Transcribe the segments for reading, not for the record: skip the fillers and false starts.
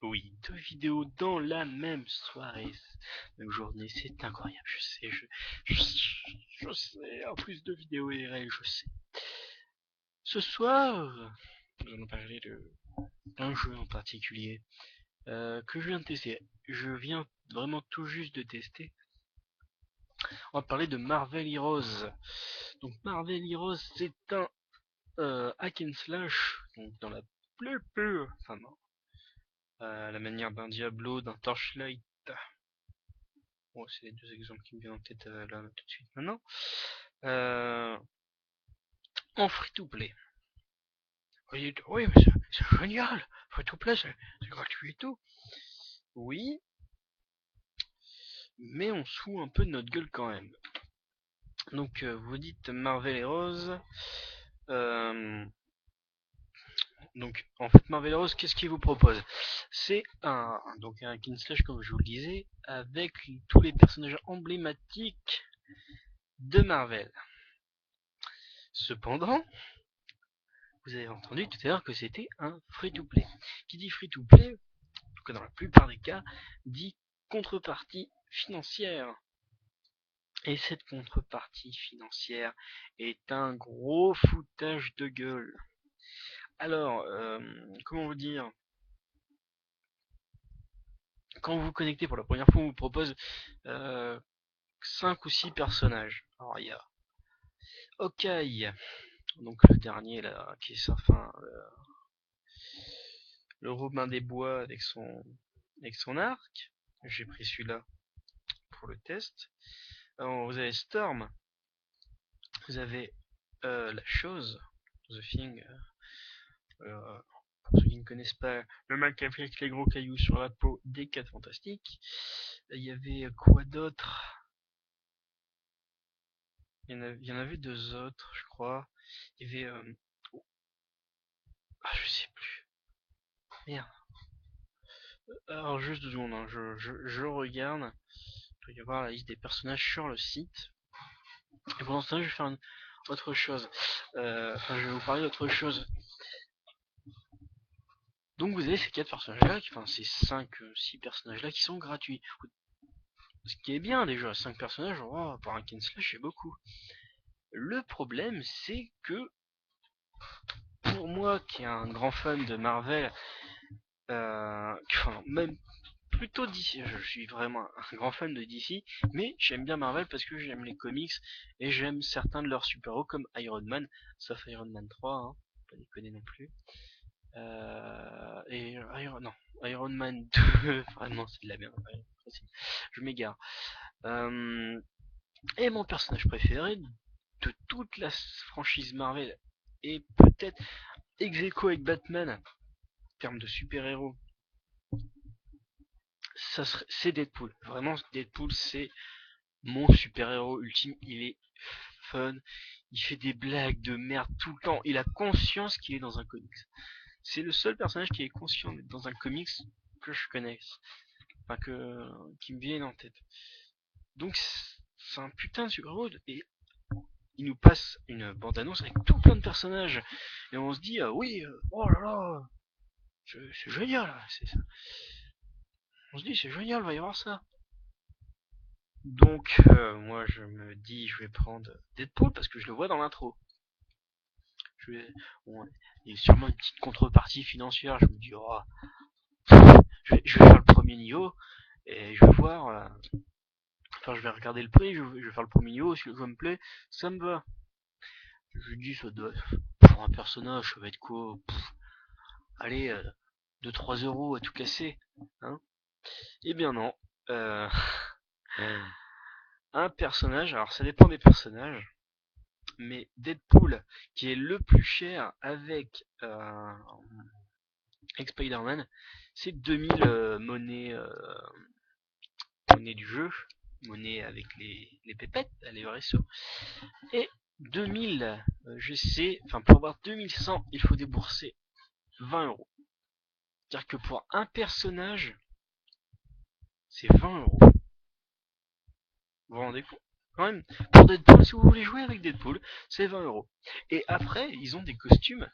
Oui, deux vidéos dans la même soirée, même journée, c'est incroyable, je sais, je sais, en plus de vidéos IRL, je sais. Ce soir, nous allons parler d'un jeu en particulier que je viens de tester. Je viens vraiment tout juste de tester. On va parler de Marvel Heroes. Donc Marvel Heroes, c'est un hack and slash, donc dans la plus pure, enfin non, à la manière d'un Diablo, d'un Torchlight. Bon, c'est les deux exemples qui me viennent en tête là tout de suite maintenant. Euh, En free-to-play. Oui, oui, mais c'est génial. Free-to-play, c'est gratuit et tout. Oui, mais on se fout un peu de notre gueule quand même. Donc, vous dites Marvel Heroes. Euh, donc, en fait, Marvel Heroes, qu'est-ce qu'il vous propose? C'est donc un hack and slash, comme je vous le disais, avec tous les personnages emblématiques de Marvel. Cependant, vous avez entendu tout à l'heure que c'était un free-to-play. Qui dit free-to-play, en tout cas dans la plupart des cas, dit contrepartie financière. Et cette contrepartie financière est un gros foutage de gueule. Alors, comment vous dire? Quand vous vous connectez pour la première fois, on vous propose euh, 5 ou 6 personnages. Alors, il y a Hawkeye, donc le dernier là, qui est enfin le Robin des Bois avec son arc. J'ai pris celui-là pour le test. Alors, vous avez Storm, vous avez la chose, The Thing, pour ceux qui ne connaissent pas, le mec avec les gros cailloux sur la peau des 4 fantastiques. Il y avait quoi d'autre? Il y en avait deux autres, je crois. Il y avait... oh, ah, je sais plus. Merde. Alors, juste 2 secondes, hein, je regarde. Il doit y avoir la liste des personnages sur le site. Et pendant ce temps, je vais faire autre chose. Enfin, je vais vous parler d'autre chose. Donc vous avez ces 4 personnages-là, enfin ces 5, 6 personnages-là qui sont gratuits. Ce qui est bien déjà, 5 personnages, oh, pour un Ken Slash c'est beaucoup. Le problème c'est que, pour moi qui est un grand fan de Marvel, enfin même plutôt DC, je suis vraiment un grand fan de DC, mais j'aime bien Marvel parce que j'aime les comics et j'aime certains de leurs super-héros comme Iron Man, sauf Iron Man 3, hein, pas déconner non plus. Et non, Iron Man 2, vraiment c'est de la merde. Je m'égare. Euh, et mon personnage préféré de toute la franchise Marvel, et peut-être ex aequo avec Batman, en termes de super-héros, c'est Deadpool. Vraiment, Deadpool, c'est mon super-héros ultime. Il est fun, il fait des blagues de merde tout le temps. Il a conscience qu'il est dans un comics. C'est le seul personnage qui est conscient d'être dans un comics que je connaisse. Enfin, qui me vienne en tête. Donc, c'est un putain de super-héros. Et il nous passe une bande-annonce avec tout plein de personnages. Et on se dit, oui, oh là là, c'est génial. On se dit, c'est génial, va y avoir ça. Donc, moi, je me dis, je vais prendre Deadpool parce que je le vois dans l'intro. Bon, il y a sûrement une petite contrepartie financière. Je me dis, oh, je vais faire le premier niveau et je vais voir. Enfin, je vais regarder le prix, je vais faire le premier niveau. Si le jeu me plaît, ça me va. Je dis, ça doit. Pour un personnage, ça va être quoi? Allez, 2-3 euros à tout casser. Hein. Eh bien non. Euh, un personnage, alors ça dépend des personnages, mais Deadpool, qui est le plus cher avec Spider-Man, c'est 2000 monnaie du jeu, monnaie avec les pépettes, les vrais sous, et 2000, je sais, enfin pour avoir 2100, il faut débourser 20 euros. C'est-à-dire que pour un personnage, c'est 20 euros. Vous vous rendez compte? Quand même, pour Deadpool, si vous voulez jouer avec Deadpool, c'est 20 euros. Et après, ils ont des costumes,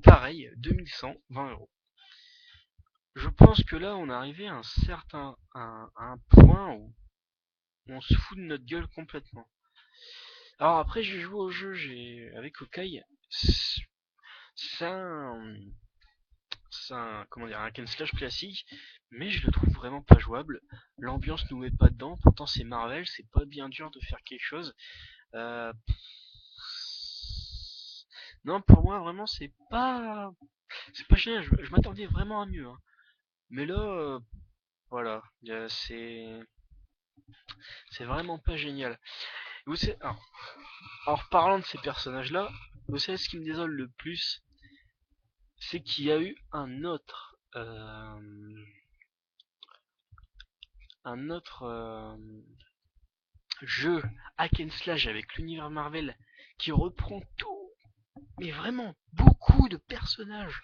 pareil, 2100, 20 euros. je pense que là, on est arrivé à un point où on se fout de notre gueule complètement. Alors après, j'ai joué au jeu, avec Okai. C'est un, comment dire, un hack and slash classique, mais je le trouve vraiment pas jouable. L'ambiance nous met pas dedans. Pourtant, c'est Marvel, c'est pas bien dur de faire quelque chose. Euh, non, pour moi, vraiment, c'est pas génial. Je m'attendais vraiment à mieux, hein. Mais là, voilà, c'est vraiment pas génial. Vous savez, alors, en reparlant de ces personnages-là, vous savez ce qui me désole le plus, c'est qu'il y a eu un autre jeu hack and slash avec l'univers Marvel qui reprend tout, mais vraiment beaucoup de personnages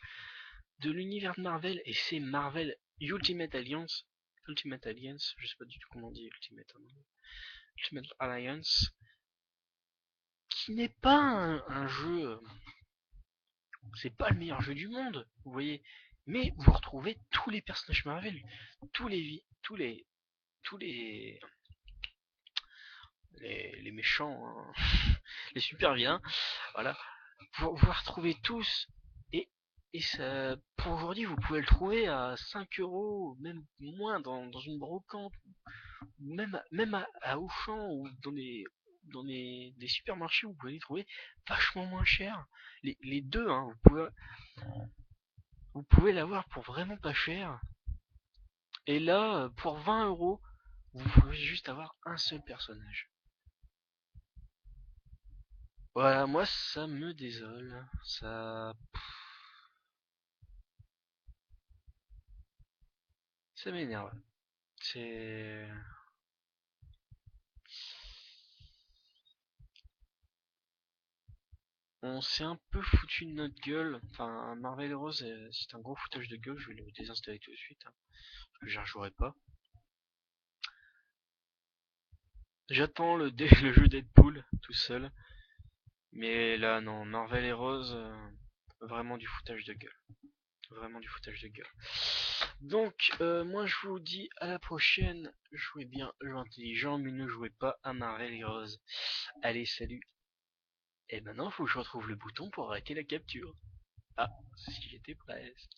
de l'univers de Marvel, et c'est Marvel Ultimate Alliance. Ultimate Alliance, je sais pas du tout comment on dit Ultimate Alliance, qui n'est pas un jeu, c'est pas le meilleur jeu du monde, vous voyez, mais vous retrouvez tous les personnages Marvel, tous les méchants, hein, les super vilains, voilà, vous retrouvez tous, et, et ça, pour aujourd'hui, vous pouvez le trouver à 5 euros, même moins, dans une brocante, même à Auchan, ou dans des supermarchés, vous pouvez les trouver vachement moins cher. Les deux, hein, vous pouvez l'avoir pour vraiment pas cher. Et là, pour 20 euros, vous pouvez juste avoir un seul personnage. Voilà, moi ça me désole. Ça m'énerve. C'est. On s'est un peu foutu de notre gueule. Enfin, Marvel Heroes, c'est un gros foutage de gueule. Je vais le désinstaller tout de suite, hein, parce que j'y rejouerai pas. J'attends le jeu Deadpool tout seul. Mais là, non, Marvel Heroes, vraiment du foutage de gueule. Vraiment du foutage de gueule. Donc, moi je vous dis à la prochaine. Jouez bien, jouez intelligent, mais ne jouez pas à Marvel Heroes. Allez, salut. Et maintenant, il faut que je retrouve le bouton pour arrêter la capture. Ah, si j'étais presque.